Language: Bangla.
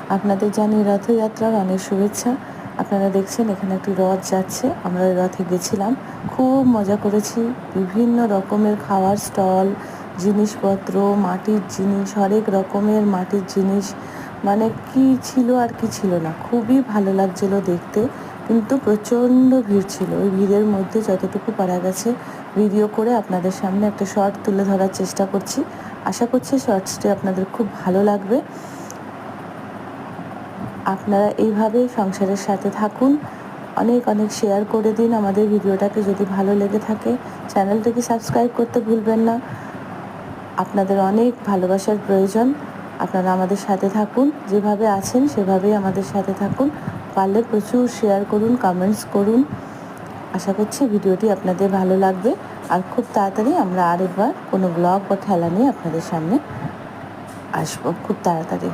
আপনাদের জানি রথযাত্রার অনেক শুভেচ্ছা। আপনারা দেখছেন এখানে একটি রথ যাচ্ছে, আমরা ওই রথে গেছিলাম, খুব মজা করেছি। বিভিন্ন রকমের খাওয়ার স্টল, জিনিসপত্র, মাটির জিনিস, হরেক রকমের মাটির জিনিস, মানে কি ছিল আর কি ছিল না, খুবই ভালো লাগছিলো দেখতে। কিন্তু প্রচণ্ড ভিড় ছিল। ওই ভিড়ের মধ্যে যতটুকু পারা গেছে ভিডিও করে আপনাদের সামনে একটা শর্ট তুলে ধরার চেষ্টা করছি। আশা করছি শর্টসটি আপনাদের খুব ভালো লাগবে। আপনারা এইভাবে সংসারের সাথে থাকুন, অনেক অনেক শেয়ার করে দিন আমাদের ভিডিওটাকে। যদি ভালো লেগে থাকে চ্যানেলটাকে সাবস্ক্রাইব করতে ভুলবেন না। আপনাদের অনেক ভালোবাসার প্রয়োজন। আপনারা আমাদের সাথে থাকুন, যেভাবে আছেন সেভাবেই আমাদের সাথে থাকুন। পারলে প্রচুর শেয়ার করুন, কমেন্টস করুন। আশা করছি ভিডিওটি আপনাদের ভালো লাগবে। আর খুব তাড়াতাড়ি আমরা আরেকবার কোনো ব্লগ বা খেলা নিয়ে আপনাদের সামনে আসবো, খুব তাড়াতাড়ি।